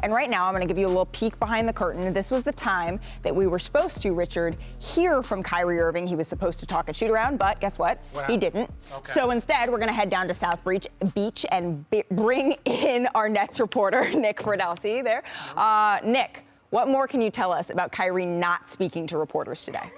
And right now, I'm going to give you a little peek behind the curtain. This was the time that we were supposed to, Richard, hear from Kyrie Irving. He was supposed to talk at shoot-around, but guess what? He didn't. Okay. So instead, we're going to head down to South Beach and bring in our Nets reporter, Nick Friedell. See you there? Nick, what more can you tell us about Kyrie not speaking to reporters today?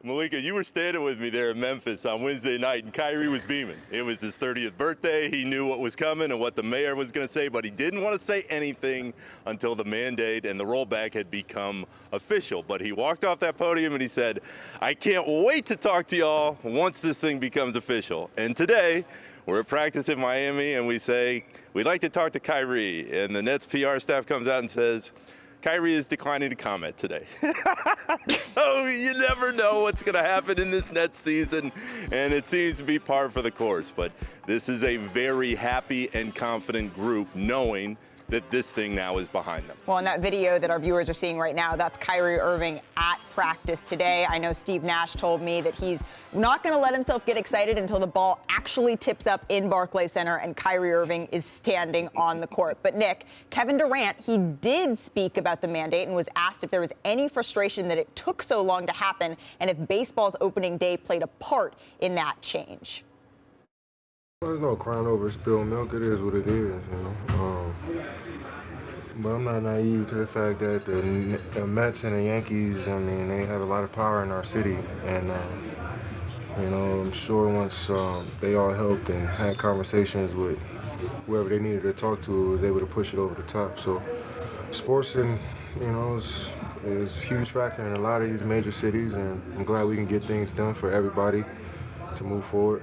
Malika, you were standing with me there in Memphis on Wednesday night, and Kyrie was beaming. It was his 30th birthday. He knew what was coming and what the mayor was going to say, but he didn't want to say anything until the mandate and the rollback had become official. But he walked off that podium and he said, I can't wait to talk to y'all once this thing becomes official. And today, we're at practice in Miami, and we say, we'd like to talk to Kyrie. And the Nets PR staff comes out and says, Kyrie is declining to comment today. So you never know what's going to happen in this Nets season, and it seems to be par for the course. But this is a very happy and confident group, knowing that this thing now is behind them. Well, in that video that our viewers are seeing right now, that's Kyrie Irving at practice today. I know Steve Nash told me that he's not going to let himself get excited until the ball actually tips up in Barclays Center and Kyrie Irving is standing on the court. But Nick, Kevin Durant, he did speak about the mandate and was asked if there was any frustration that it took so long to happen and if baseball's opening day played a part in that change. Well, there's no crying over spilled milk. It is what it is, But I'm not naive to the fact that the Mets and the Yankees, I mean, they have a lot of power in our city. And, I'm sure once they all helped and had conversations with whoever they needed to talk to, was able to push it over the top. So sports is a huge factor in a lot of these major cities, and I'm glad we can get things done for everybody to move forward.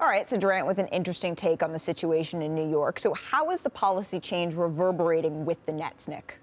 All right, so Durant with an interesting take on the situation in New York. So how is the policy change reverberating with the Nets, Nick?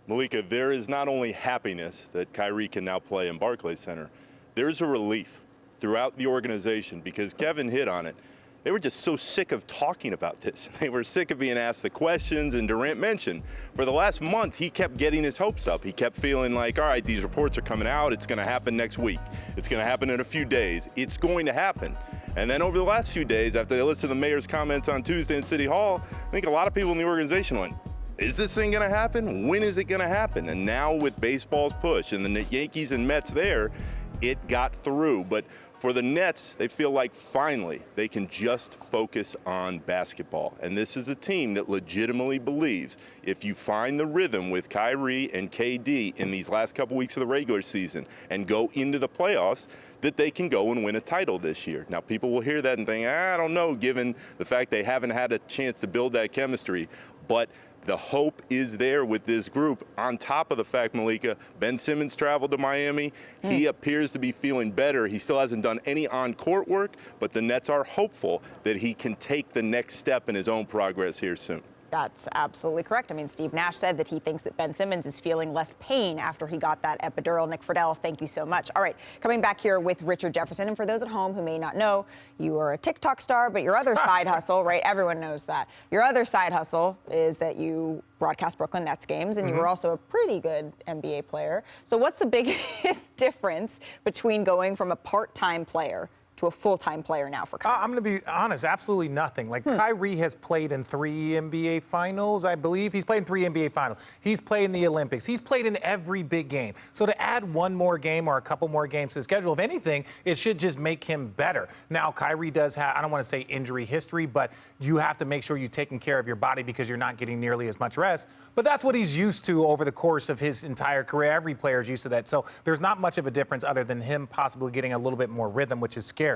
Malika, there is not only happiness that Kyrie can now play in Barclays Center, there's a relief throughout the organization because Kevin hit on it. They were just so sick of talking about this. They were sick of being asked the questions, and Durant mentioned for the last month he kept getting his hopes up. He kept feeling like, all right, these reports are coming out. It's going to happen next week. It's going to happen in a few days. It's going to happen. And then over the last few days, after they listened to the mayor's comments on Tuesday in City Hall, I think a lot of people in the organization went, is this thing going to happen? When is it going to happen? And now with baseball's push and the Yankees and Mets there, it got through. But for the Nets, they feel like finally they can just focus on basketball. And this is a team that legitimately believes if you find the rhythm with Kyrie and KD in these last couple weeks of the regular season and go into the playoffs, that they can go and win a title this year. Now, people will hear that and think, I don't know, given the fact they haven't had a chance to build that chemistry. But the hope is there with this group. On top of the fact, Malika, Ben Simmons traveled to Miami. He appears to be feeling better. He still hasn't done any on-court work, but the Nets are hopeful that he can take the next step in his own progress here soon. That's absolutely correct. I mean, Steve Nash said that he thinks that Ben Simmons is feeling less pain after he got that epidural. Nick Friedell, thank you so much. All right, coming back here with Richard Jefferson. And for those at home who may not know, you are a TikTok star, but your other side hustle, right? Everyone knows that. Your other side hustle is that you broadcast Brooklyn Nets games, and you were also a pretty good NBA player. So what's the biggest difference between going from a part-time player to a full-time player now for Kyrie? I'm going to be honest, absolutely nothing. Like, Kyrie has played in 3 NBA finals, I believe. He's played in 3 NBA finals. He's played in the Olympics. He's played in every big game. So to add one more game or a couple more games to the schedule, if anything, it should just make him better. Now, Kyrie does have, I don't want to say injury history, but you have to make sure you're taking care of your body because you're not getting nearly as much rest. But that's what he's used to over the course of his entire career. Every player is used to that. So there's not much of a difference other than him possibly getting a little bit more rhythm, which is scary.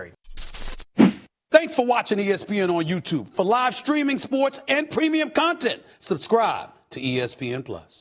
Thanks for watching ESPN on YouTube. For live streaming, sports, and premium content, subscribe to ESPN+.